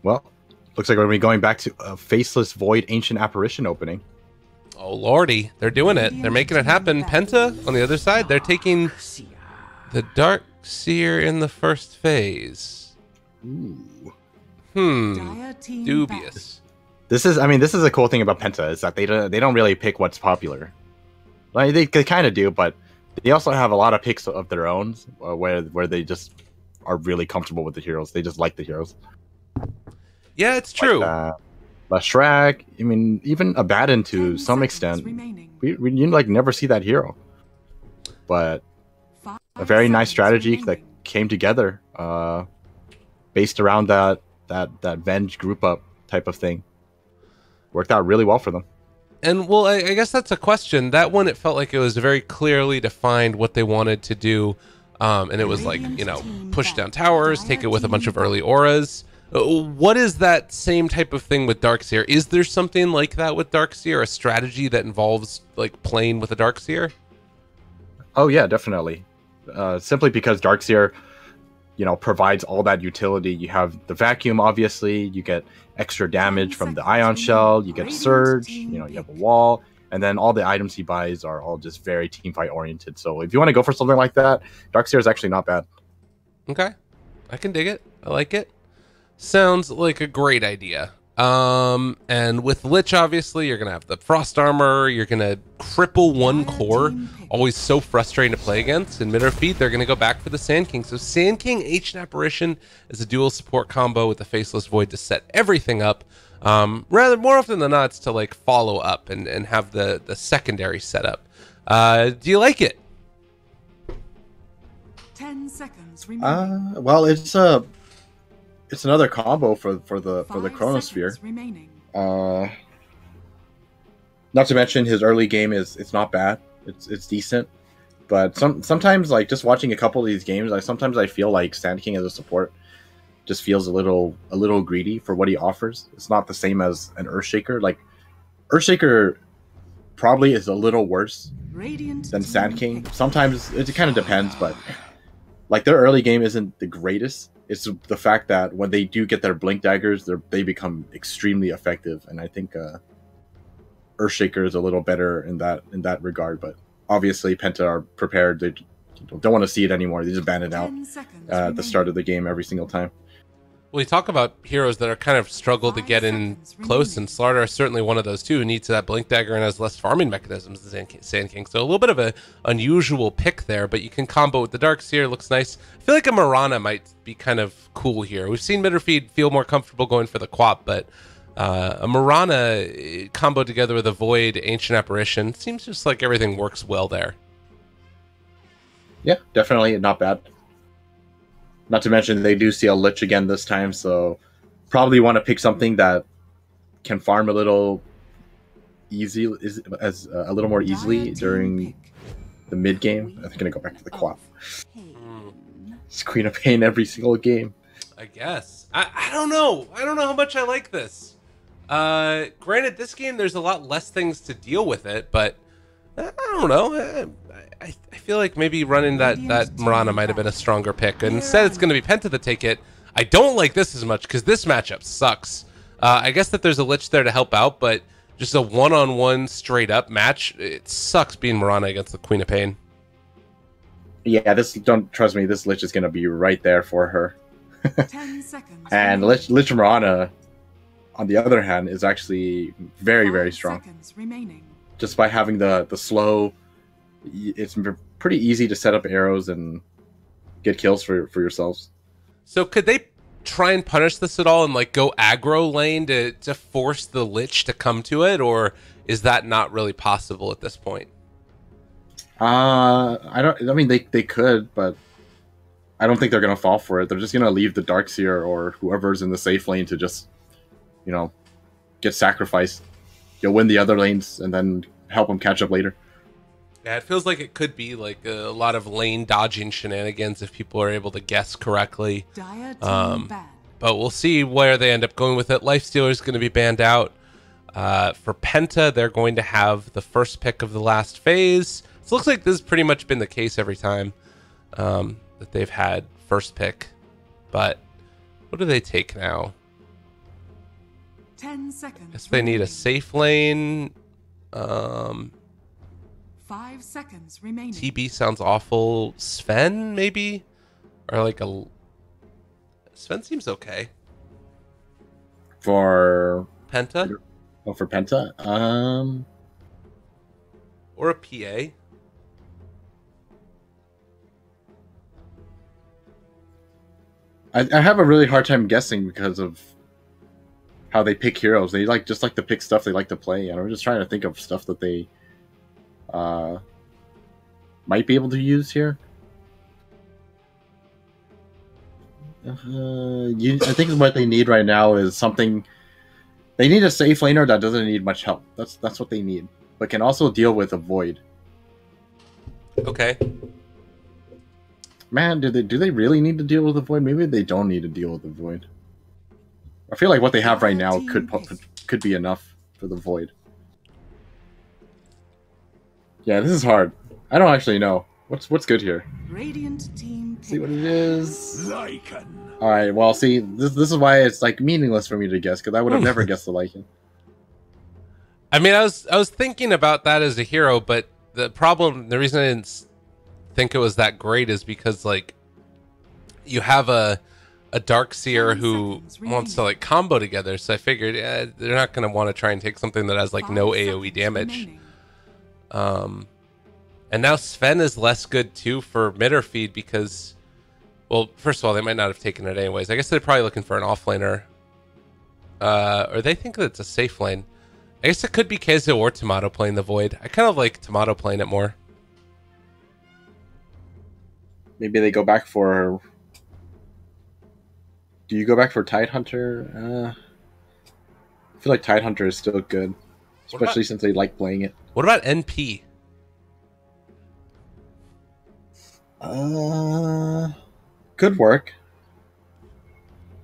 Well, looks like we're going to be going back to a Faceless Void Ancient Apparition opening. Oh lordy, they're doing it. They're making it happen. Penta on the other side, they're taking the Dark Seer in the first phase. Ooh. Dubious. This is a cool thing about Penta is that they don't really pick what's popular. Like they kind of do, but they also have a lot of picks of their own where they just are really comfortable with the heroes. They just like the heroes. Yeah, it's true. Like, Shrag, I mean, even Abaddon to some extent. You like never see that hero, but a very nice strategy that came together, based around that Venge group up type of thing. Worked out really well for them. And well, I guess that's a question. That one, it felt like it was very clearly defined what they wanted to do, and it was like, you know, push down towers, take it with a bunch of early auras. What is that same type of thing with Darkseer? Is there something like that with Darkseer, a strategy that involves like playing with a Darkseer? Oh yeah, definitely. Simply because Darkseer, you know, provides all that utility. You have the vacuum, obviously. You get extra damage from the ion shell. You get a surge. You know, you have a wall, and then all the items he buys are all just very teamfight oriented. So if you want to go for something like that, Darkseer is actually not bad. Okay, I can dig it. I like it. Sounds like a great idea. And with Lich, obviously, you're gonna have the frost armor. You're gonna cripple one core. Always so frustrating to play against. In mid or feet, they're gonna go back for the Sand King. So Sand King Ancient Apparition is a dual support combo with the Faceless Void to set everything up. Rather more often than not, it's to like follow up and have the secondary setup. Do you like it? 10 seconds remaining. Well, it's another combo for the Chronosphere. Not to mention his early game it's not bad. It's decent, but sometimes like just watching a couple of these games, sometimes I feel like Sand King as a support just feels a little greedy for what he offers. It's not the same as an Earthshaker. Like Earthshaker probably is a little worse than Sand King. Sometimes it kind of depends, but like their early game isn't the greatest. It's the fact that when they do get their blink daggers, they become extremely effective, and I think Earthshaker is a little better in that regard. But obviously, Penta are prepared. They don't want to see it anymore. They just ban it out at the start of the game every single time. Well, you talk about heroes that are kind of struggle to get in close, and Slardar is certainly one of those too, who needs that blink dagger and has less farming mechanisms than Sand King. So a little bit of an unusual pick there, but you can combo with the Darkseer. Looks nice. I feel like a Mirana might be kind of cool here. We've seen Mitterfeed feel more comfortable going for the Quap, but a Mirana combo together with a Void Ancient Apparition seems just like everything works well there. Yeah, definitely not bad. Not to mention they do see a Lich again this time, so probably want to pick something that can farm a little a little more easily during the mid game. I'm gonna go back to the Quap. It's Queen of Pain every single game. I guess. I don't know. I don't know how much I like this. Granted, this game there's a lot less things to deal with it, but I don't know. I feel like maybe running that Mirana might have been a stronger pick. And instead, it's going to be Penta to take it. I don't like this as much because this matchup sucks. I guess that there's a Lich there to help out, but just a one-on-one straight-up match, it sucks being Mirana against the Queen of Pain. Yeah, don't trust me. This Lich is going to be right there for her. 10 seconds. And Lich Mirana, on the other hand, is actually very, very strong. Just by having the slow, it's pretty easy to set up arrows and get kills for yourselves. So could they try and punish this at all and like go aggro lane to force the Lich to come to it, or is that not really possible at this point? I mean they could, but I don't think they're gonna fall for it. They're just gonna leave the Darkseer or whoever's in the safe lane to just, you know, get sacrificed. You'll win the other lanes and then help them catch up later. Yeah, it feels like it could be like a lot of lane dodging shenanigans if people are able to guess correctly. But we'll see where they end up going with it. Lifestealer is going to be banned out. For Penta, they're going to have the first pick of the last phase. So it looks like this has pretty much been the case every time that they've had first pick. But what do they take now? 10 seconds. Guess they need a remaining. safe lane. 5 seconds remaining. TB sounds awful. Sven, maybe? Or like a... Sven seems okay. For Penta? for Penta, Or a PA? I have a really hard time guessing because of how they pick heroes. They just like to pick stuff they like to play, and I'm just trying to think of stuff that they might be able to use here. I think what they need right now is something. They need a safe laner that doesn't need much help. That's what they need, but can also deal with a void. Okay. Man, do they really need to deal with the void? Maybe they don't need to deal with the void. I feel like what they have right now could be enough for the void. Yeah, this is hard. I don't actually know what's good here. Radiant team. See what it is. All right. Well, see, this is why it's like meaningless for me to guess because I would have never guessed the Lycan. I mean, I was thinking about that as a hero, but the reason I didn't think it was that great is because like you have a Darkseer who wants to like combo together, so I figured they're not going to want to try and take something that has like no AoE damage. And now Sven is less good too for midder feed because, well, first of all, they might not have taken it anyways. I guess they're probably looking for an offlaner, or they think that it's a safe lane. I guess it could be Keizo or Tomato playing the Void. I kind of like Tomato playing it more. Maybe they go back for. Do you go back for Tidehunter? I feel like Tidehunter is still good, especially since they like playing it. What about NP? Could work.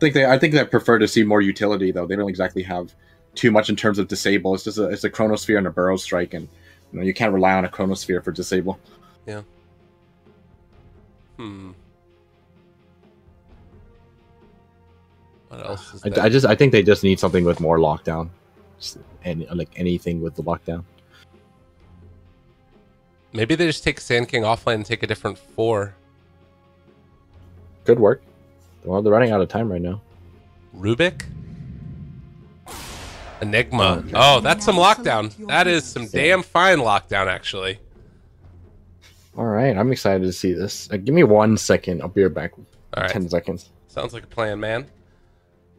I think they prefer to see more utility though. They don't exactly have too much in terms of disable. It's just it's a Chronosphere and a Burrow Strike, and you can't rely on a Chronosphere for disable. Yeah. What else is there? I think they just need something with more lockdown, like anything with the lockdown. Maybe they just take Sand King offline and take a different 4. Could work. Well, they're running out of time right now. Rubik? Enigma. Oh, that's some lockdown. That is some damn fine lockdown, actually. All right, I'm excited to see this. Give me 1 second. I'll be right back. All right. 10 seconds. Sounds like a plan, man.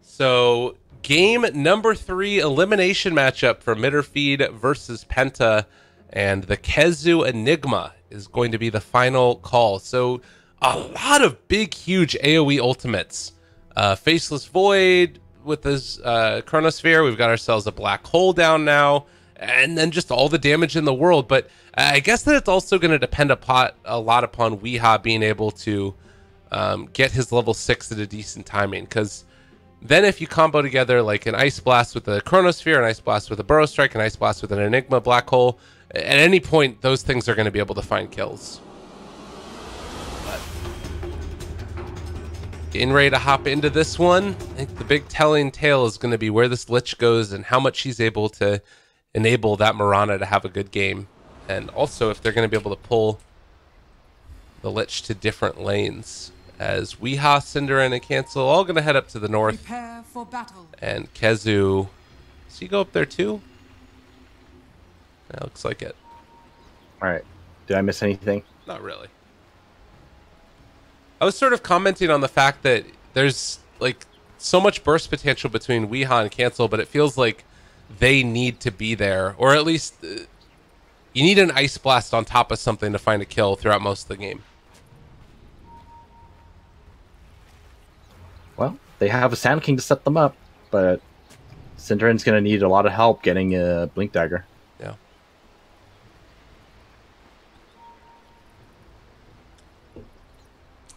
So, game number 3 elimination matchup for Midderfeed versus Penta. And the Keizo Enigma is going to be the final call. So, a lot of big, huge AoE ultimates. Faceless Void with this Chronosphere. We've got ourselves a black hole down now. And then just all the damage in the world. But I guess that it's also going to depend a lot upon Weeha being able to get his level 6 at a decent timing. Because then if you combo together like an Ice Blast with a Chronosphere, an Ice Blast with a Burrow Strike, an Ice Blast with an Enigma Black Hole, at any point, those things are going to be able to find kills. But getting ready to hop into this one. I think the big telling tale is going to be where this Lich goes and how much he's able to enable that Mirana to have a good game. And also if they're going to be able to pull the Lich to different lanes. As Weeha, Cinderin, and Cancel all going to head up to the north. Prepare for battle. And Keizo, does he go up there too? That looks like it. All right. Did I miss anything? Not really. I was sort of commenting on the fact that there's like so much burst potential between Weeha and Cancel, but it feels like they need to be there, or at least you need an Ice Blast on top of something to find a kill throughout most of the game. Well, they have a Sand King to set them up, but Cinderin's going to need a lot of help getting a Blink Dagger. Yeah.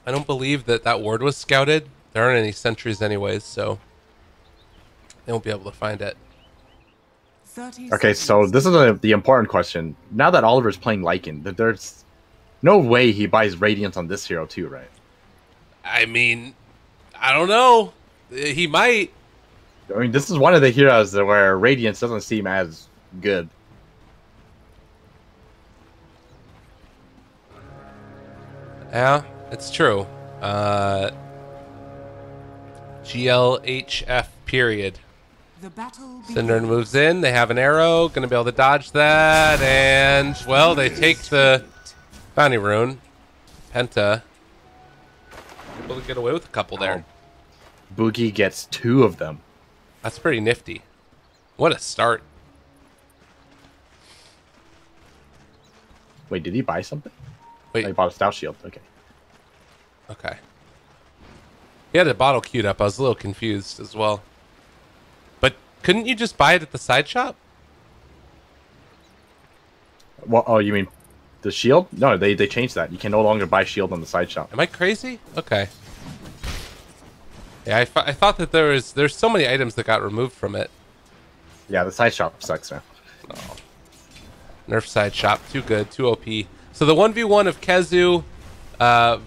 I don't believe that ward was scouted. There aren't any sentries anyways, so they won't be able to find it. Okay, so this is the important question. Now that Oliver's playing Lycan, there's no way he buys Radiance on this hero too, right? I mean, I don't know. He might. I mean, this is one of the heroes where Radiance doesn't seem as good. Yeah, it's true. GLHF period. The battle Synderen moves in. They have an arrow. Going to be able to dodge that. And, well, they take the bounty rune. Penta. Able to get away with a couple there. Boogie gets 2 of them. That's pretty nifty. What a start. Wait, did he buy something? Wait. Oh, he bought a stout shield. Okay. Okay. He had a bottle queued up. I was a little confused as well. But couldn't you just buy it at the side shop? Well, oh, you mean the shield? No, they changed that. You can no longer buy shield on the side shop. Am I crazy? Okay. Yeah, I thought that there's so many items that got removed from it. Yeah, the side shop sucks now. Oh. Nerf side shop, too good, too OP. So the 1v1 of Kezu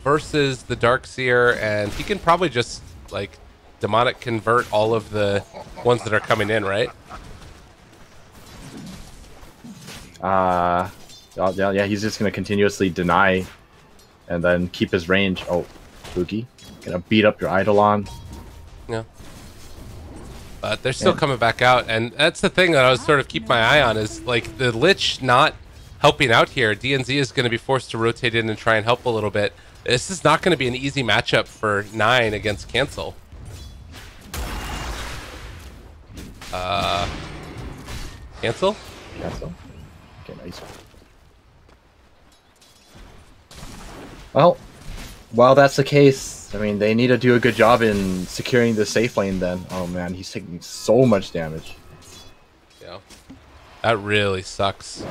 versus the Darkseer, and he can probably just, like, demonic convert all of the ones that are coming in, right? Yeah, he's just going to continuously deny and then keep his range. Oh, Boogie. Gonna beat up your Eidolon. Yeah. But they're still coming back out, and that's the thing that I was sort of keep my eye on is, like, the Lich not helping out here. DNZ is going to be forced to rotate in and try and help a little bit. This is not going to be an easy matchup for 9 against Cancel. Cancel? Cancel? Okay, nice. Well, while that's the case, I mean, they need to do a good job in securing the safe lane then. Oh man, he's taking so much damage. Yeah. That really sucks.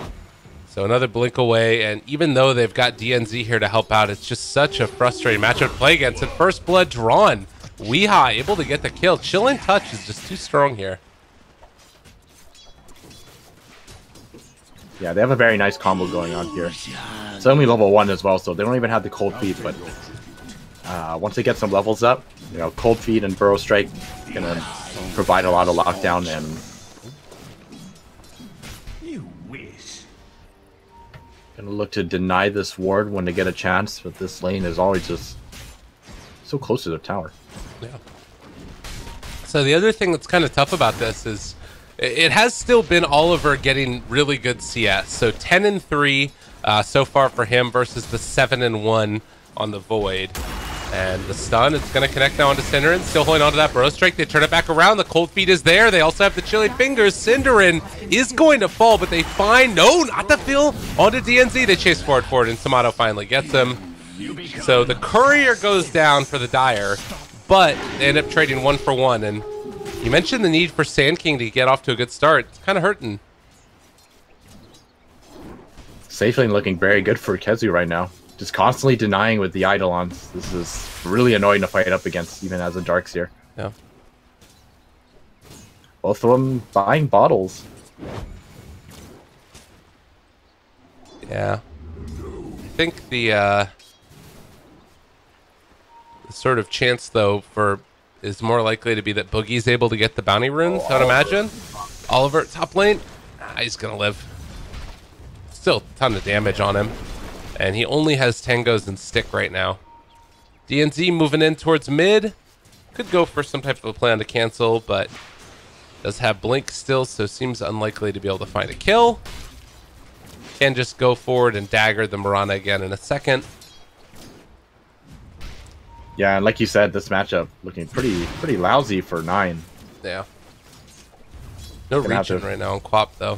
So another blink away, and even though they've got DNZ here to help out, it's just such a frustrating matchup to play against. And first blood drawn. Weeha able to get the kill. Chilling Touch is just too strong here. Yeah, they have a very nice combo going on here. It's only level 1 as well, so they don't even have the cold feet, but once they get some levels up, you know, cold feet and burrow strike gonna provide a lot of lockdown and gonna look to deny this ward when they get a chance, but this lane is always just so close to the tower. Yeah. So the other thing that's kind of tough about this is it has still been Oliver getting really good CS. So 10-3 so far for him versus the 7-1 on the Void. And the stun, it's going to connect now onto Synderen. Still holding onto that Burrow Strike. They turn it back around. The Cold Feet is there. They also have the Chilling Fingers. Synderen is going to fall, but they find... No, not the fill onto DNZ. They chase forward, and Tomato finally gets him. So the Courier goes down for the Dire, but they end up trading 1 for 1. And you mentioned the need for Sand King to get off to a good start. It's kind of hurting. Safe lane looking very good for Kezu right now. Just constantly denying with the Eidolons. This is really annoying to fight up against, even as a Darkseer. Yeah. Both of them buying bottles. Yeah. I think the sort of chance, though, for is more likely to be that Boogie's able to get the bounty runes, I would imagine. Oliver, top lane. He's going to live. Still a ton of damage on him. And he only has Tangos and Stick right now. DNZ moving in towards mid. Could go for some type of a plan to cancel, but does have Blink still, so seems unlikely to be able to find a kill. Can just go forward and dagger the Mirana again in a second. Yeah, and like you said, this matchup looking pretty lousy for 9. Yeah. No region right now on Quap, though.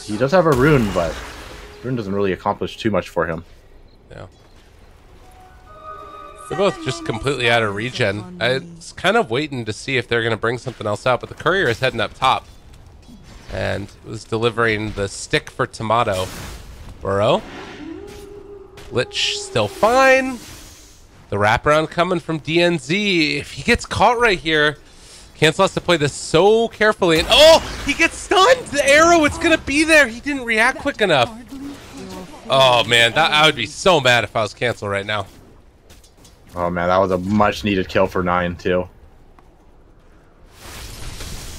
He does have a rune, but rune doesn't really accomplish too much for him. Yeah. They're both just completely out of regen. I was kind of waiting to see if they're going to bring something else out, but the Courier is heading up top. And was delivering the Stick for Tomato. Burrow. Lich still fine. The wraparound coming from DNZ. If he gets caught right here, Cancel has to play this so carefully. And oh, he gets stunned. The arrow, it's going to be there. He didn't react quick enough. Oh, man, I would be so mad if I was Cancel right now. Oh man, that was a much needed kill for 9 too.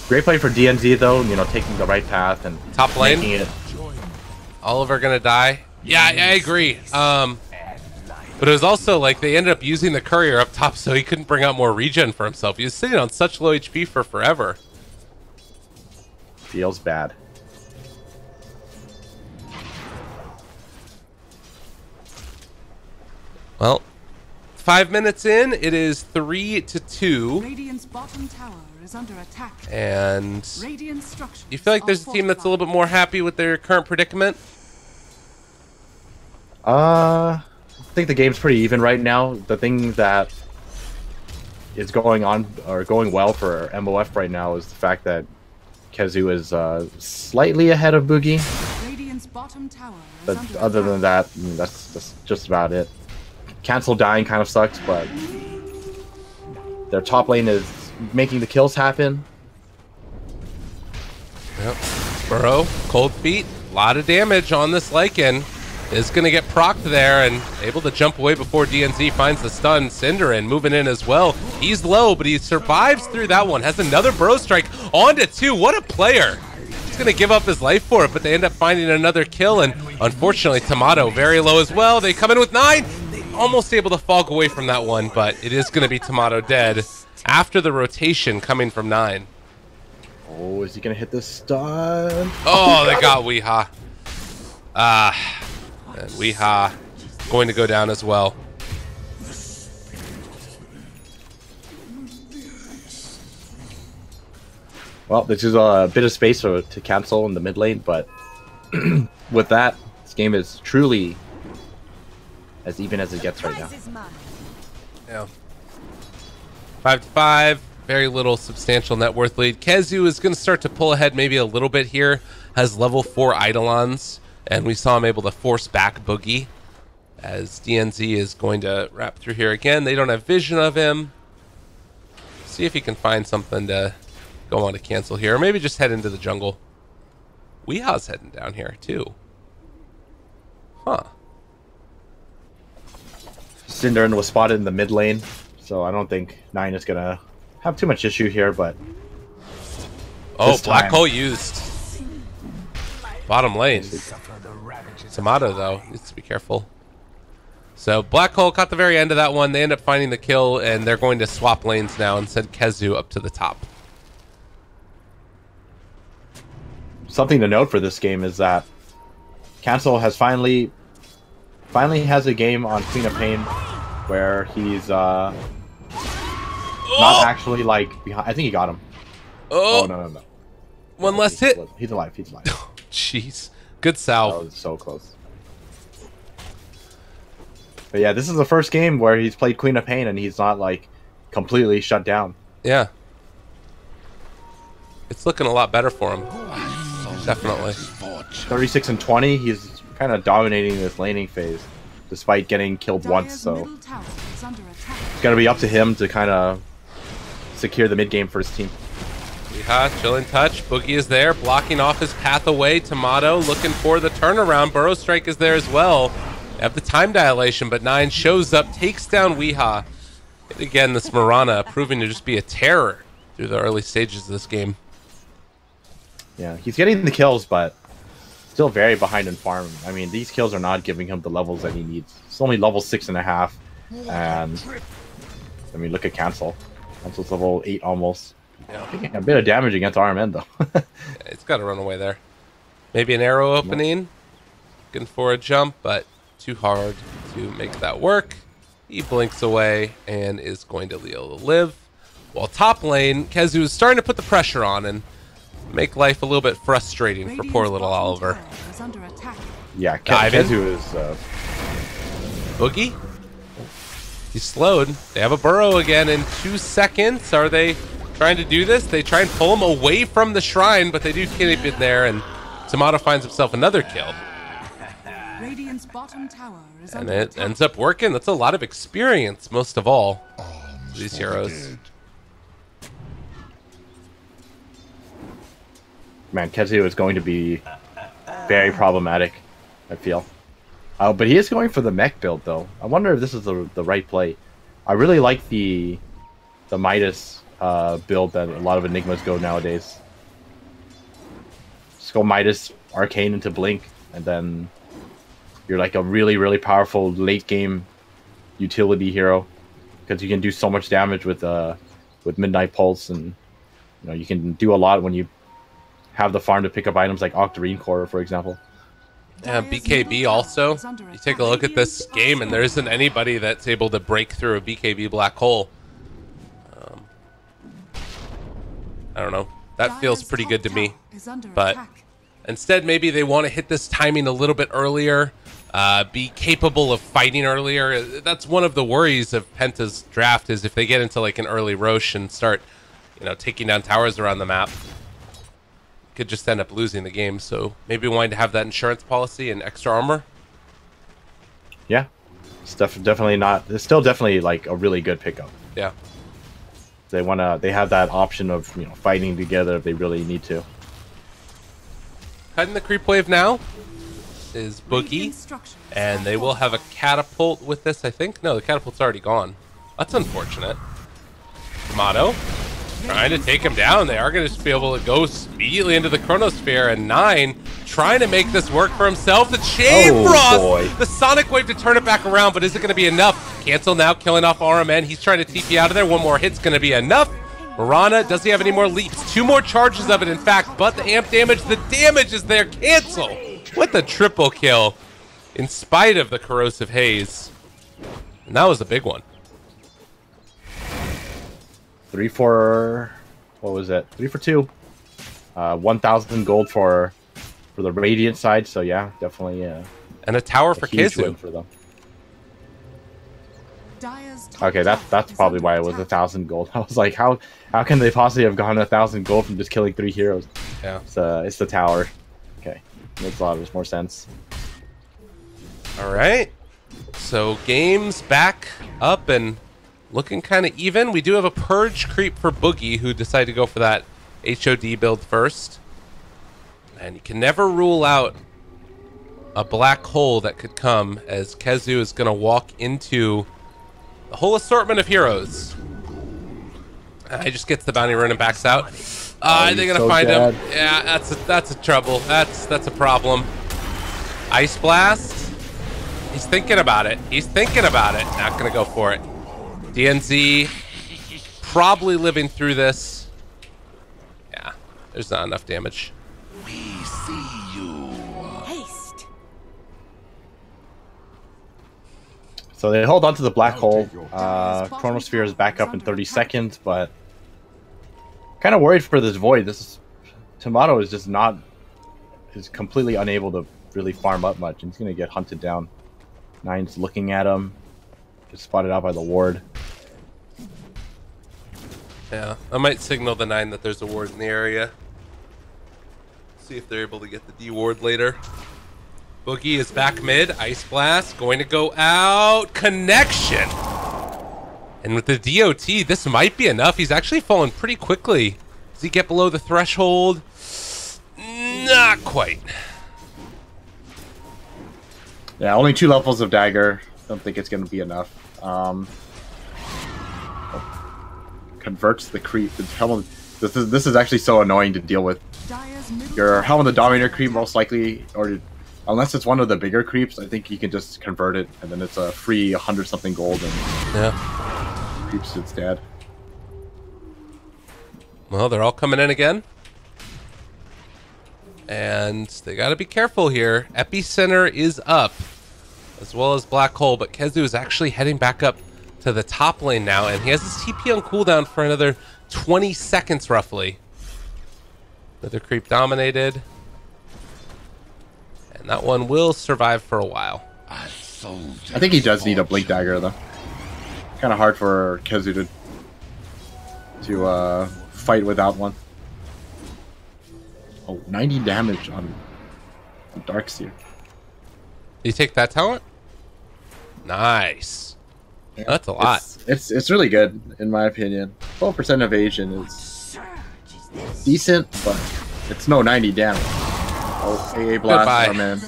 Great play for DNZ though, you know, taking the right path and top lane. Making it. Oliver gonna die. Yeah, I agree. But it was also like they ended up using the courier up top so he couldn't bring out more regen for himself. He was sitting on such low HP for forever. Feels bad. Well, 5 minutes in, it is 3-2. Radiant's bottom tower is under attack. And Radiant structures you feel like there's a team that's a little bit more happy with their current predicament? I think the game's pretty even right now. The thing that is going on or going well for MoF right now is the fact that Kezu is slightly ahead of Boogie. Radiant's bottom tower is But under other attack. than that, that's just about it. Cancel dying kind of sucks, but their top lane is making the kills happen. Yep. Burrow, cold feet, a lot of damage on this Lycan. Is going to get procced there and able to jump away before DNZ finds the stun. Cinderin moving in as well. He's low, but he survives through that one. Has another Burrow strike on to 2. What a player. He's going to give up his life for it, but they end up finding another kill. And unfortunately, Tomato very low as well. They come in with 9. They almost able to fall away from that one, but it is going to be Tomato dead after the rotation coming from 9. Oh, is he going to hit the stun? Oh, they got Weeha. And Weeha going to go down as well. Well, this is a bit of space to cancel in the mid lane, but with that, this game is truly as even as it gets right now. Yeah. 5-5. Very little substantial net worth lead. Kezu is going to start to pull ahead maybe a little bit here. Has level 4 Eidolons. And we saw him able to force back Boogie. As DNZ is going to wrap through here again. They don't have vision of him. See if he can find something to go on to cancel here. Or maybe just head into the jungle. Weeha's heading down here too. Huh. Cinderin was spotted in the mid lane, so I don't think 9 is going to have too much issue here, but... Oh, Black Hole used. Bottom lane. Tomato, though, needs to be careful. So, Black Hole caught the very end of that one. They end up finding the kill, and they're going to swap lanes now and send Kezu up to the top. Something to note for this game is that Cancel has finally has a game on Queen of Pain where he's not actually, like, behind. I think he got him. Oh, no. One less hit. He's alive. Jeez. Good salve. That was so close. But yeah, this is the first game where he's played Queen of Pain and he's not, like, completely shut down. Yeah. It's looking a lot better for him. Definitely. 36 and 20, he's kind of dominating this laning phase, despite getting killed once, so it's going to be up to him to kind of secure the mid game for his team. Weeha, chilling touch. Boogie is there, blocking off his path away. Tomato looking for the turnaround. Burrow Strike is there as well. They have the time dilation, but 9 shows up, takes down Weeha. And again, this Mirana proving to just be a terror through the early stages of this game. Yeah, he's getting the kills, but still very behind in farm. I mean, these kills are not giving him the levels that he needs. It's only level 6.5, and I mean, look at Cancel. Cancel's level 8 almost. Yeah. Taking a bit of damage against RMN though. Yeah, it's got to run away there. Maybe an arrow opening. Looking for a jump, but too hard to make that work. He blinks away and is going to be able to live. While top lane, Kezu is starting to put the pressure on and make life a little bit frustrating for poor little Oliver. Yeah, Kezu is... Boogie? He's slowed. They have a burrow again in 2 seconds. Are they trying to do this? They try and pull him away from the shrine, but they do keep it there, and Tomato finds himself another kill. Radiant's bottom tower is And it ends up working. That's a lot of experience, most of all, these heroes. Man, Kezu is going to be very problematic, I feel. But he is going for the mech build, though. I wonder if this is the right play. I really like the Midas build that a lot of Enigmas go nowadays. Just go Midas, Arcane into Blink, and then you're like a really, really powerful late game utility hero because you can do so much damage with Midnight Pulse, and you know you can do a lot when you have the farm to pick up items like Octarine Core, for example. Yeah, BKB also. You take a look at this game, and there isn't anybody that's able to break through a BKB black hole. I don't know. That feels pretty good to me. But instead, maybe they want to hit this timing a little bit earlier, be capable of fighting earlier. That's one of the worries of Penta's draft, is if they get into like an early Roche and start, you know, taking down towers around the map, could just end up losing the game. So maybe wanting to have that insurance policy and extra armor. Yeah, it's definitely not. It's still definitely like a really good pickup. Yeah, they have that option of, you know, fighting together if they really need to. Cutting the creep wave now is Boogie, and they will have a catapult with this, I think. No, the catapult's already gone. That's unfortunate. Tomato trying to take him down. They are going to just be able to go immediately into the Chronosphere, and 9 trying to make this work for himself. The Chain Frost, the Sonic Wave to turn it back around, but is it going to be enough? Cancel now, killing off RMN. He's trying to TP out of there. One more hit's going to be enough. Mirana, does he have any more leaps? 2 more charges of it, in fact, but the amp damage, the damage is there. Cancel with the triple kill in spite of the corrosive haze. And that was a big one. 3 for, what was it? 3 for 2. 1,000 gold for the Radiant side. So yeah, definitely. And a tower for Kizu. For them. Okay, that's probably why it was 1,000 gold. I was like, how can they possibly have gotten 1,000 gold from just killing 3 heroes? Yeah, it's the tower. Okay, makes a lot more sense. All right, so game's back up and looking kind of even. We do have a purge creep for Boogie, who decided to go for that HOD build first. And you can never rule out a black hole that could come, as Kezu is going to walk into the whole assortment of heroes. He just gets the bounty rune and backs out. Are they going to find him? Yeah, that's a trouble. That's a problem. Ice Blast. He's thinking about it. He's thinking about it. Not going to go for it. DNZ probably living through this. Yeah, there's not enough damage. We see you. Haste. So they hold on to the black hole. Chronosphere is back up in 30 seconds, but kind of worried for this void. Tomato is just is completely unable to really farm up much, and he's gonna get hunted down. 9's looking at him. Just spotted out by the ward. Yeah, I might signal the 9 that there's a ward in the area. See if they're able to get the D ward later. Boogie is back mid. Ice Blast going to go out. Connection. And with the DOT, this might be enough. He's actually fallen pretty quickly. Does he get below the threshold? Not quite. Yeah, only 2 levels of dagger. Don't think it's going to be enough. Converts the creep. This is actually so annoying to deal with. Your Helm of the Dominator creep, most likely, or unless it's one of the bigger creeps, I think you can just convert it, and then it's a free 100-something gold, and yeah, creeps it's dead. Well, they're all coming in again. And they got to be careful here. Epicenter is up, as well as Black Hole, but Kezu is actually heading back up to the top lane now, and he has his TP on cooldown for another 20 seconds, roughly. Another creep dominated. And that one will survive for a while. I think he does need a Blink Dagger, though. Kind of hard for Kezu to fight without one. Oh, 90 damage on Darkseer. You take that talent? Nice. Yeah, that's a lot. It's really good, in my opinion. 12% evasion is decent, but it's no 90 damage. Oh, AA Blast, man.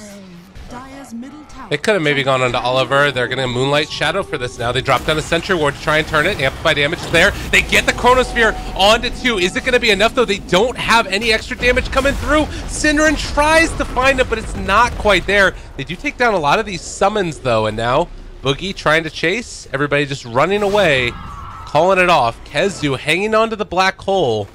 They could have maybe gone onto Oliver. They're going to Moonlight Shadow for this now. They drop down a Sentry Ward to try and turn it. Amplify damage is there. They get the Chronosphere onto 2. Is it going to be enough, though? They don't have any extra damage coming through. Synderen tries to find it, but it's not quite there. They do take down a lot of these summons, though, and now Boogie trying to chase. Everybody just running away, calling it off. Kezu hanging onto the black hole.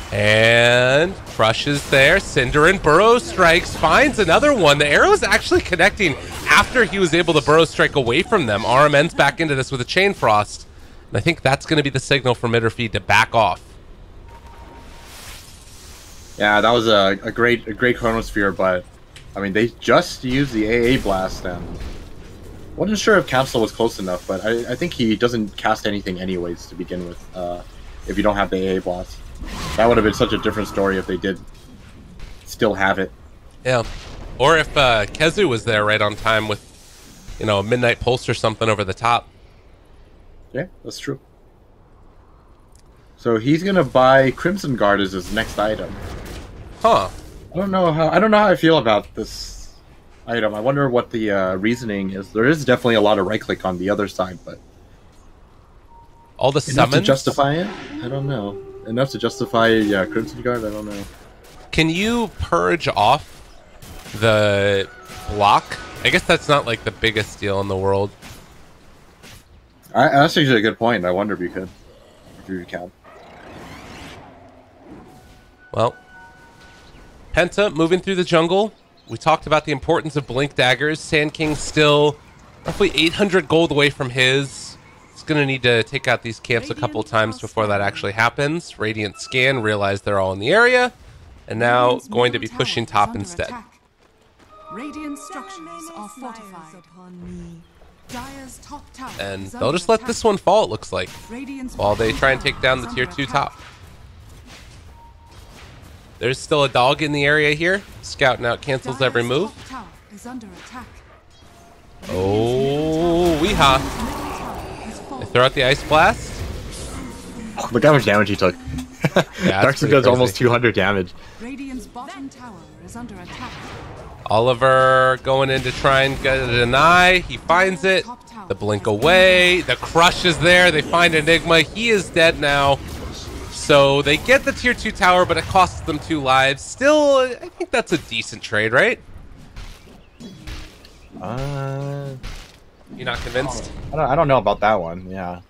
And crushes there. Synderen burrow strikes, finds another one. The arrow is actually connecting after he was able to burrow strike away from them. RMN's back into this with a Chain Frost. And I think that's going to be the signal for Midderfeed to back off. Yeah, that was a great Chronosphere, but I mean they just used the AA blast and wasn't sure if Cancel was close enough, but I think he doesn't cast anything anyways to begin with. If you don't have the AA blast. That would have been such a different story if they did still have it. Yeah. Or if Kezu was there right on time with, you know, a Midnight Pulse or something over the top. Yeah, that's true. So he's gonna buy Crimson Guard as his next item. Huh. I don't know how I feel about this item. I wonder what the reasoning is. There is definitely a lot of right click on the other side, but all the enough to summons justify it? I don't know. Enough to justify Crimson Guard? I don't know. Can you purge off the block? I guess that's not like the biggest deal in the world. That's actually a good point. I wonder if you could. If you can. Well, Penta moving through the jungle. We talked about the importance of Blink Daggers. Sand King still roughly 800 gold away from his. Going to need to take out these camps a couple times before that actually happens. Radiant scan, realize they're all in the area, and now going to be pushing top instead. Radiant structures are fortified. Dire's top tower and they'll just let this one fall, it looks like, while they try and take down the tier 2 top. There's still a dog in the area here. Scouting out cancels every move. Oh, weehaw. They throw out the Ice Blast. Oh, look how much damage he took. Yeah, Darkson does almost 200 damage. Radiant's bottom tower is under attack. Oliver going in to try and get a deny. He finds it. The blink away. The crush is there. They find Enigma. He is dead now. So they get the tier 2 tower, but it costs them 2 lives. Still, I think that's a decent trade, right? You're not convinced? I don't know about that one. Yeah.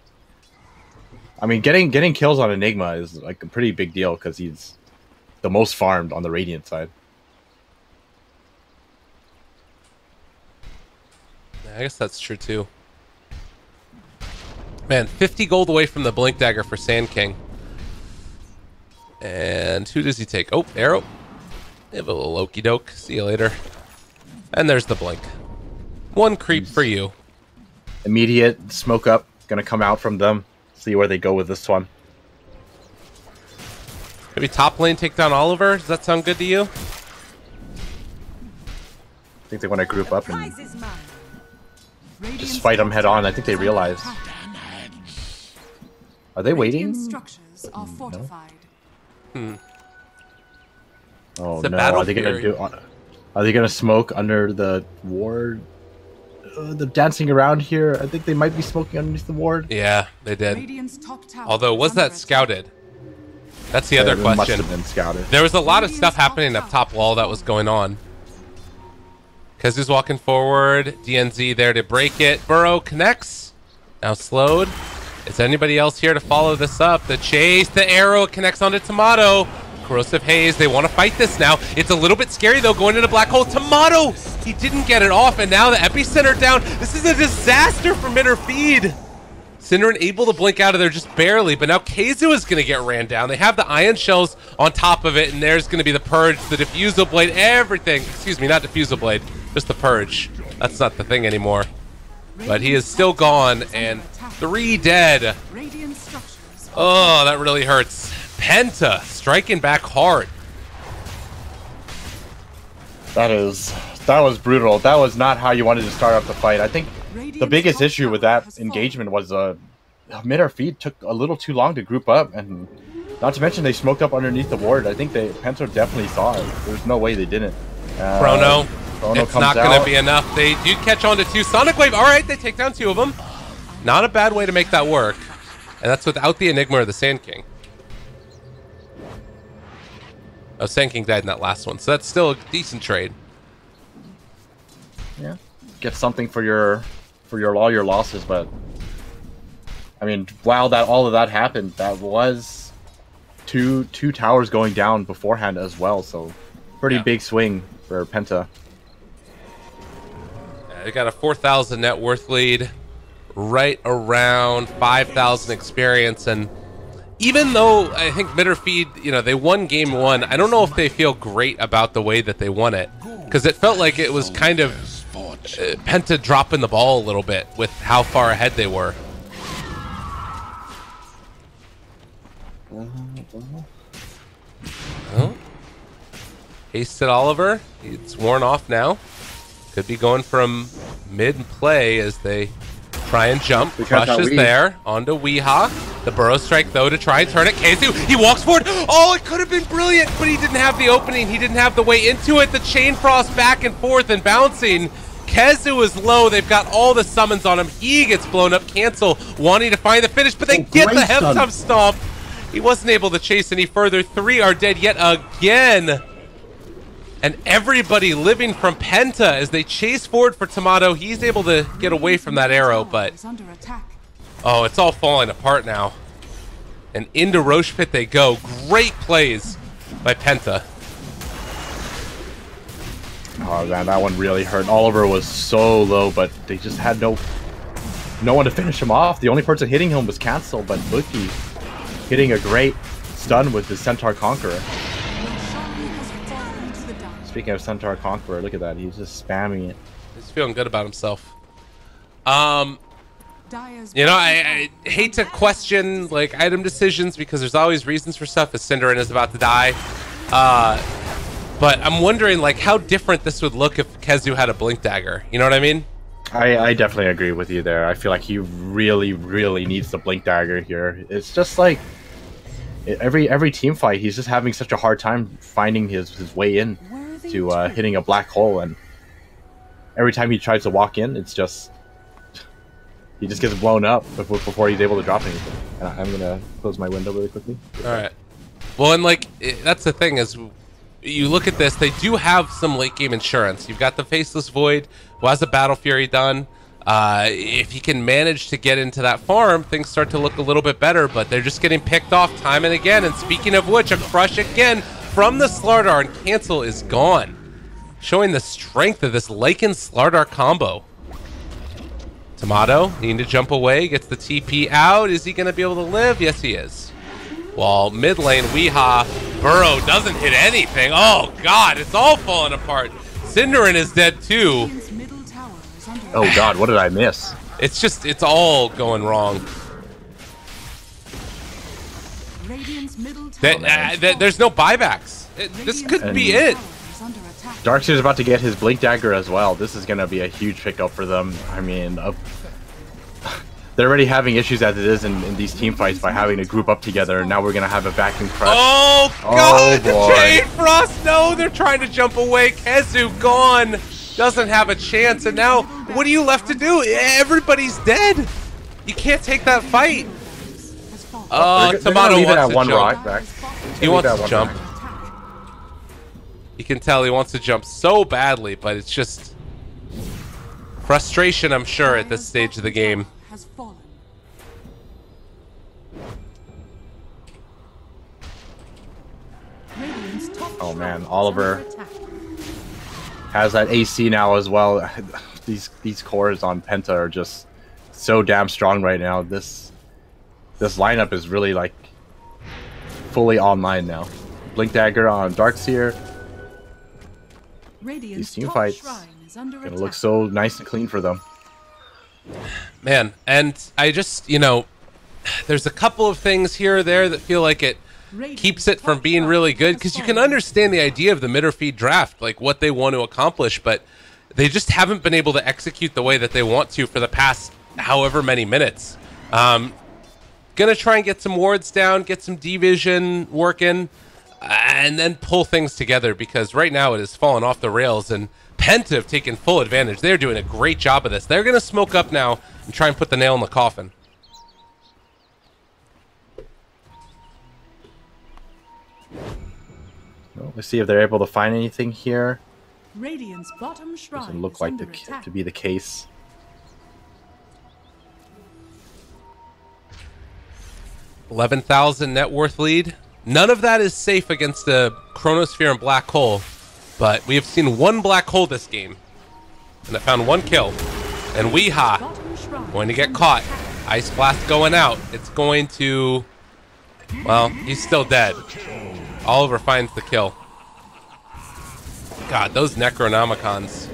I mean, getting kills on Enigma is like a pretty big deal because he's the most farmed on the Radiant side. I guess that's true too. Man, 50 gold away from the Blink Dagger for Sand King. And who does he take? Oh, arrow. Have a little okey doke. See you later. And there's the blink. 1 creep for you. Immediate smoke up. Gonna come out from them. See where they go with this one. Maybe top lane take down Oliver. Does that sound good to you? I think they want to group up and just fight them head on. I think they realize. Are they waiting? Structures are fortified. No? Oh no! Are they gonna do? Are they gonna smoke under the ward? The dancing around here. I think they might be smoking underneath the ward. Yeah, they did. Although, was that scouted? That's the other question. Must have been scouted. There was a lot of stuff happening up top wall that was going on. Kezu's walking forward. DNZ there to break it. Burrow connects. Now slowed. Is anybody else here to follow this up? The chase, the arrow connects onto Tomato. Corrosive Haze, they want to fight this now. It's a little bit scary though, going into Black Hole. Tomato, he didn't get it off, and now the epicenter down. This is a disaster for Midderfeed. Synderen able to blink out of there just barely, but now Kezu is going to get ran down. They have the Ion Shells on top of it, and there's going to be the Purge, the Diffusal Blade, everything. Excuse me, not Diffusal Blade, just the Purge. That's not the thing anymore. But he is still gone, and 3 dead. Oh, that really hurts. Penta striking back hard. That was brutal. That was not how you wanted to start off the fight. I think the biggest issue with that engagement was Midderfeed took a little too long to group up, and not to mention they smoked up underneath the ward. I think Penta definitely saw it. There's no way they didn't. Chrono Chrono It's comes not going out. to be enough. They do catch on to 2. Sonic Wave. All right, they take down 2 of them. Not a bad way to make that work. And that's without the Enigma or the Sand King. Oh, Sand King died in that last one, so that's still a decent trade. Yeah, get something for your all your losses, but I mean, while all of that happened, that was two towers going down beforehand as well, so pretty big swing for Penta. They got a 4,000 net worth lead, right around 5,000 experience, and even though I think Mitterfeed, you know, they won game 1, I don't know if they feel great about the way that they won it, because it felt like it was kind of Penta dropping the ball a little bit with how far ahead they were. Oh. Hasted Oliver. It's worn off now. Could be going from mid play as they try and jump. Crush is there. Onto Weehaw. The Burrow Strike, though, to try and turn it. Kazu, he walks forward. Oh, it could have been brilliant, but he didn't have the opening. He didn't have the way into it. The Chain Frost back and forth and bouncing. Kezu is low. They've got all the summons on him. He gets blown up. Cancel wanting to find the finish, but they get the Heptop Stomp. He wasn't able to chase any further. 3 are dead yet again. And everybody living from Penta as they chase forward for Tomato. He's able to get away from that arrow, but oh, it's all falling apart now. And into Roche Pit they go. Great plays by Penta. Oh man, that one really hurt. Oliver was so low, but they just had no one to finish him off. The only person hitting him was Cancel, but Bookie hitting a great stun with the Centaur Conqueror. Speaking of Centaur Conqueror, look at that. He's just spamming it. He's feeling good about himself. You know, I hate to question like item decisions because there's always reasons for stuff as Cinderin is about to die. But I'm wondering like how different this would look if Kezu had a Blink Dagger. You know what I mean? I definitely agree with you there. I feel like he really, really needs the Blink Dagger here. It's just like every team fight, he's just having such a hard time finding his way in to hitting a black hole, and every time he tries to walk in, it's just he just gets blown up before he's able to drop anything. I'm gonna close my window really quickly. All right. Well, and like that's the thing is, you look at this, they do have some late game insurance. You've got the Faceless Void, who has a Battle Fury done. If he can manage to get into that farm, things start to look a little bit better, but they're just getting picked off time and again. And speaking of which, a crush again from the Slardar, and Cancel is gone. Showing the strength of this Lycan Slardar combo. Tomato needing to jump away, gets the TP out. Is he going to be able to live? Yes, he is. While mid lane, Weehaw, Burrow doesn't hit anything. Oh, God, it's all falling apart. Cinderin is dead, too. Oh, God, what did I miss? It's all going wrong. There's no buybacks. This could be it. Darkseer's about to get his Blink Dagger as well. This is going to be a huge pickup for them. I mean, they're already having issues as it is in these team fights by having to group up together, and now we're going to have a vacuum crush. Oh, God! Oh, the Chain Frost! No, they're trying to jump away. Kezu gone. Doesn't have a chance, and now, what are you left to do? Everybody's dead. You can't take that fight. Tomato wants to jump. He wants to jump. You can tell he wants to jump so badly, but it's just frustration, I'm sure, at this stage of the game. Oh man, Oliver has that AC now as well. These cores on Penta are just so damn strong right now. This lineup is really like fully online now. Blink Dagger on Darkseer. These team fights gonna look so nice and clean for them. Man, and I just, you know, there's a couple of things here or there that feel like it keeps it from being really good, because you can understand the idea of the Mitterfeed draft, like what they want to accomplish, but they just haven't been able to execute the way that they want to for the past however many minutes. Gonna try and get some wards down, get some D-Vision working, and then pull things together, because right now it has fallen off the rails, and Penta have taken full advantage. They're doing a great job of this. They're going to smoke up now and try and put the nail in the coffin. Well, let's see if they're able to find anything here. Radiant's bottom shrine Doesn't look is like under to attack. be the case. $11,000 net worth lead. None of that is safe against the Chronosphere and Black Hole, but we have seen one Black Hole this game, and it found one kill. And Weeha Bottom shrine going to is get under caught. attack. Ice Blast going out. It's going to... Well, he's still dead. Oliver finds the kill. God, those Necronomicons.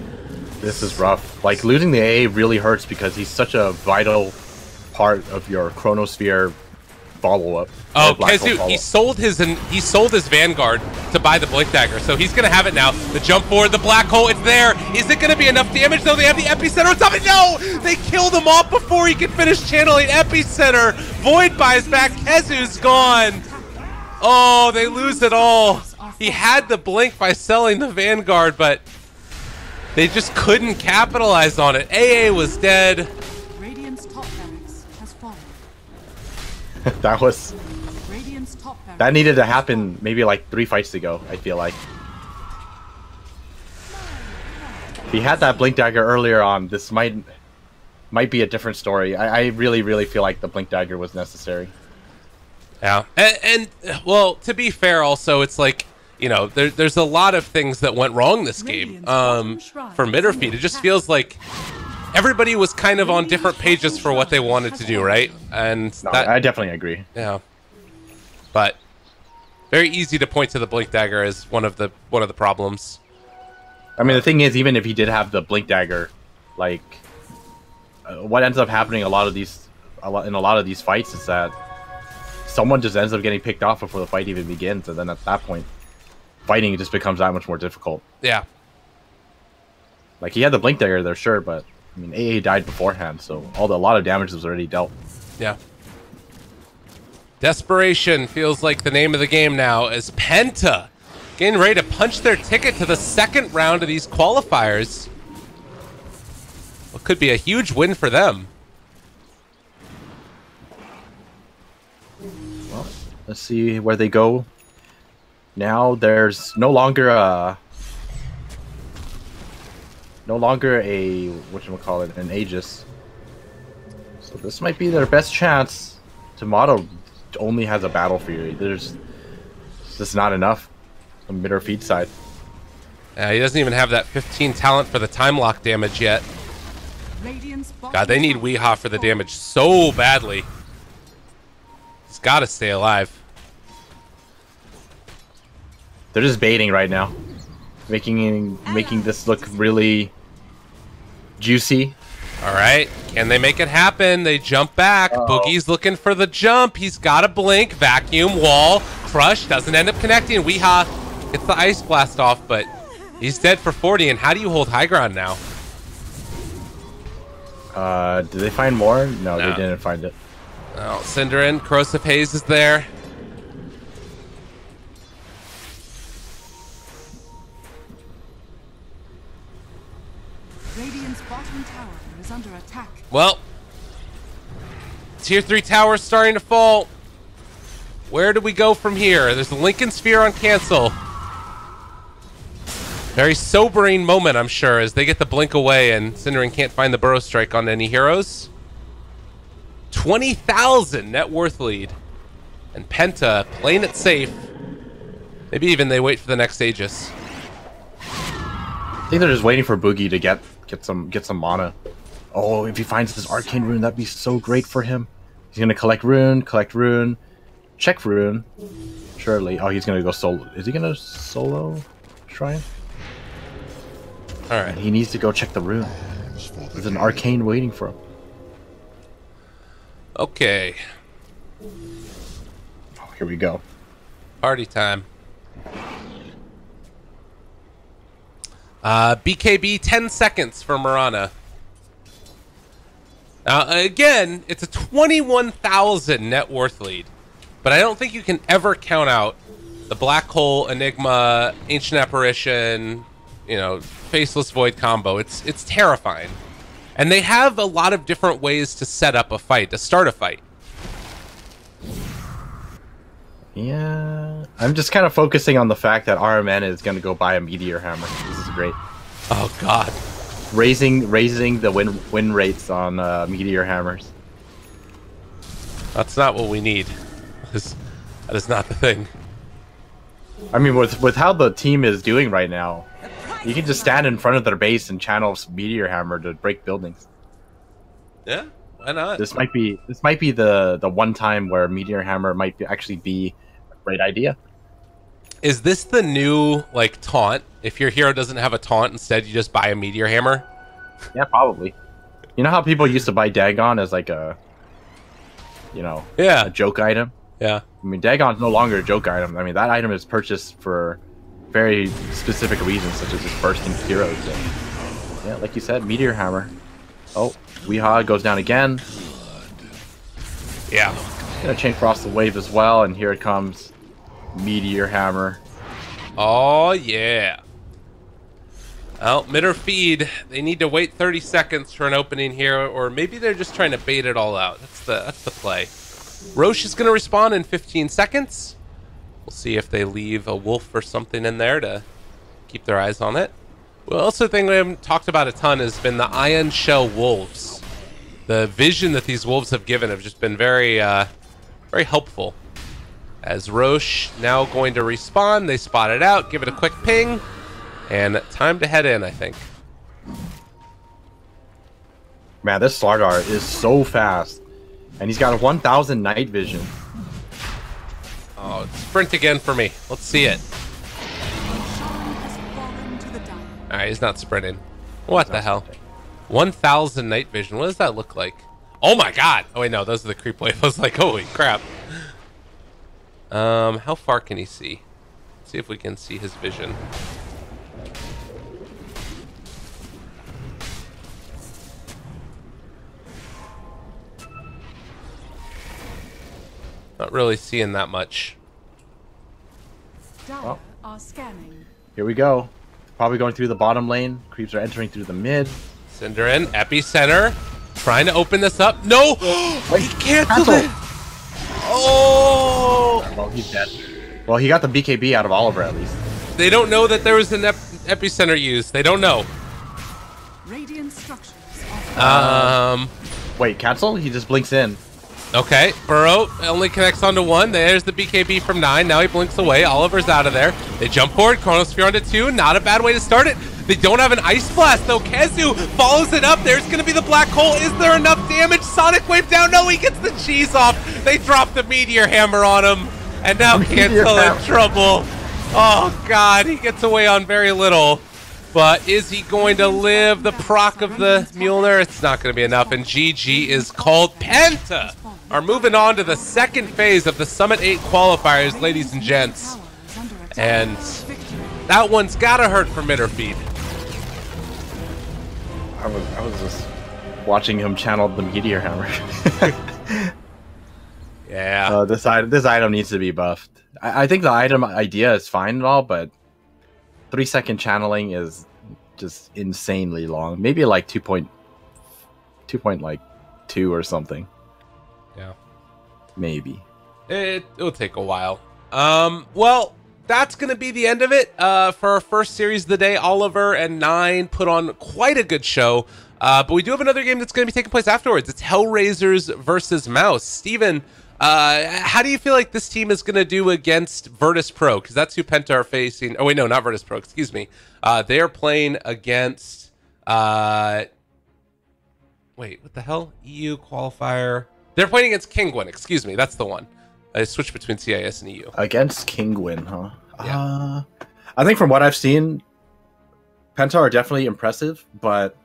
This is rough. Like, losing the AA really hurts because he's such a vital part of your Chronosphere follow-up. Oh, Kezu, he sold his Vanguard to buy the Blink Dagger, so he's gonna have it now. The jump forward, the Black Hole, it's there. Is it gonna be enough damage? No, they have the Epicenter on top of it. No! They killed him off before he could finish channeling Epicenter. Void buys back. Kezu's gone. Oh, they lose it all. He had the Blink by selling the Vanguard, but they just couldn't capitalize on it. AA was dead. Radiant's top barracks has fallen. Radiant's top barracks That needed to happen maybe like 3 fights ago, I feel like. If he had that Blink Dagger earlier on, this might be a different story. I really feel like the Blink Dagger was necessary. Yeah, and well, to be fair, also it's like, you know, there's a lot of things that went wrong this game. For Mitterfeed, it just feels like everybody was kind of on different pages for what they wanted to do, right? And No, that, I definitely agree. yeah, but very easy to point to the Blink Dagger as one of the problems. I mean, the thing is, even if he did have the Blink Dagger, like, what ends up happening in a lot of these fights is that someone just ends up getting picked off before the fight even begins, and then at that point, fighting just becomes that much more difficult. Yeah. Like, he had the Blink Dagger there, sure, but I mean, AA died beforehand, so a lot of damage was already dealt. Yeah. Desperation feels like the name of the game now, as Penta getting ready to punch their ticket to the second round of these qualifiers. What could be a huge win for them. Well, let's see where they go. Now there's no longer a whatchamacallit, an Aegis. So this might be their best chance. Tomato only has a Battle Fury. There's just not enough on mid or feed side. He doesn't even have that 15 talent for the time lock damage yet. Radiant's bottom God, they need tower Weeha has for the fallen. damage so badly. He's got to stay alive. They're just baiting right now, making this look really juicy. All right, can they make it happen? They jump back. Boogie's looking for the jump. He's got a blink, vacuum, wall, crush, doesn't end up connecting. Weeha gets the ice blast off, but he's dead for 40. And how do you hold high ground now? Did they find more? No, No. they didn't find it. Oh, Cinderin, Corrosive Haze is there. Radiant's bottom tower is under attack. Well, Tier 3 towers starting to fall. Where do we go from here? There's a Lincoln Sphere on cancel. Very sobering moment, I'm sure, as they get the blink away and Cinderin can't find the Burrow Strike on any heroes. 20,000 net worth lead. And Penta playing it safe. Maybe even they wait for the next Aegis. I think they're just waiting for Boogie to get some mana. Oh, if he finds this Arcane Rune, that'd be so great for him. He's gonna collect rune, check rune. Surely. Oh, he's gonna go solo. Is he gonna solo Shrine? All right. He needs to go check the rune. There's an Arcane waiting for him. Okay. Oh, here we go. Party time. BKB 10 seconds for Mirana. Now, again, it's a 21,000 net worth lead. But I don't think you can ever count out the Black Hole, Enigma, Ancient Apparition, you know, Faceless Void combo. It's terrifying. And they have a lot of different ways to set up a fight, to start a fight. Yeah, I'm just kind of focusing on the fact that RMN is going to go buy a Meteor Hammer. This is great. Oh God, Raising the win rates on Meteor Hammers. that's not what we need. That is not the thing. I mean, with how the team is doing right now, you can just stand in front of their base and channel Meteor Hammer to break buildings. Yeah, why not? This might be the one time where Meteor Hammer might actually be a great idea. Is this the new like taunt? If your hero doesn't have a taunt, instead you just buy a Meteor Hammer? Yeah, probably. You know how people used to buy Dagon as like a, Yeah. a joke item? Yeah. I mean, Dagon's no longer a joke item. I mean, that item is purchased for very specific reasons, such as just bursting heroes. And, yeah, like you said, Meteor Hammer. Oh, Weehaw goes down again. Yeah. Gonna chain frost the wave as well, and here it comes. Meteor Hammer. Oh yeah. Well, mid or feed, they need to wait 30 seconds for an opening here, or maybe they're just trying to bait it all out. That's the play. Roche is going to respond in 15 seconds. We'll see if they leave a wolf or something in there to keep their eyes on it. Well, also thing we haven't talked about a ton has been the Ion Shell wolves. The vision that these wolves have given have just been very, very helpful. As Roche now going to respawn, they spot it out, give it a quick ping, and time to head in, I think. Man, this Slardar is so fast. And he's got a 1000 night vision. Oh, sprint again for me. Let's see it. Alright, he's not sprinting. What the hell? 1000 night vision. What does that look like? Oh my god! Oh wait, no, those are the creep wave. I was like, holy crap. How far can he see? Let's see if we can see his vision. Not really seeing that much. Dire are scanning. Here we go. Probably going through the bottom lane. Creeps are entering through the mid. Cinder in, epicenter. Trying to open this up. No! He canceled it! Oh! Well, he's dead. Well, he got the BKB out of Oliver at least. They don't know that there was an epicenter used. They don't know. Radiant structures are Wait, cancel? He just blinks in. Okay, Burrow only connects onto one. There's the BKB from 9. Now he blinks away. Oliver's out of there. They jump forward. Chronosphere onto 2. Not a bad way to start it. They don't have an Ice Blast, though. Kezu follows it up. There's going to be the Black Hole. Is there enough damage? Sonic Wave down. No, he gets the cheese off. They drop the Meteor Hammer on him. And now Cancel in trouble. Oh, God. He gets away on very little. But is he going to live the proc of the Mjolnir? It's not going to be enough. And GG is called. PENTA are moving on to the second phase of the Summit 8 qualifiers, ladies and gents. And that one's got to hurt for mid or feed. I was just watching him channel the Meteor Hammer. Yeah. This item needs to be buffed. I think the item idea is fine and all, but 3-second channeling is just insanely long. Maybe like 2.2 or something. Yeah. Maybe. It'll take a while. Well, that's going to be the end of it for our first series of the day. Oliver and 9 put on quite a good show. But we do have another game that's going to be taking place afterwards. It's Hellraisers versus Mouse. Steven, how do you feel like this team is going to do against Virtus Pro? Because that's who Penta are facing. Oh, wait, no, not Virtus Pro. Excuse me. They are playing against... wait, what the hell? EU qualifier. They're playing against Kingwin. Excuse me. That's the one. I switched between CIS and EU. Against Kingwin, huh? Yeah. I think from what I've seen, Penta are definitely impressive, but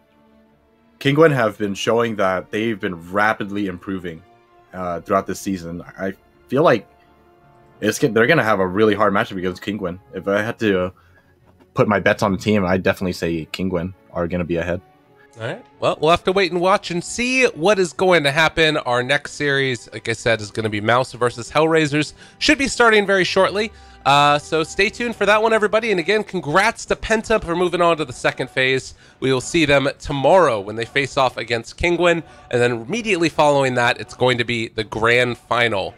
Kingwin have been showing that they've been rapidly improving throughout this season. I feel like they're going to have a really hard matchup against Kingwin. If I had to put my bets on the team, I'd definitely say Kingwin are going to be ahead. All right. Well, we'll have to wait and watch and see what is going to happen. Our next series, like I said, is going to be Mouse versus Hellraisers. Should be starting very shortly. So stay tuned for that one, everybody. And again, congrats to Penta for moving on to the second phase. We will see them tomorrow when they face off against Kingwin. And then immediately following that, it's going to be the grand final.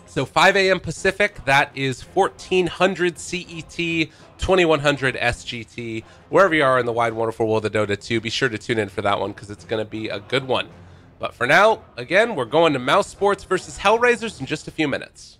So 5 a.m. Pacific, that is 1400 CET, 2100 SGT. Wherever you are in the wide, wonderful world of Dota 2, be sure to tune in for that one because it's going to be a good one. But for now, again, we're going to Mouse Sports versus Hellraisers in just a few minutes.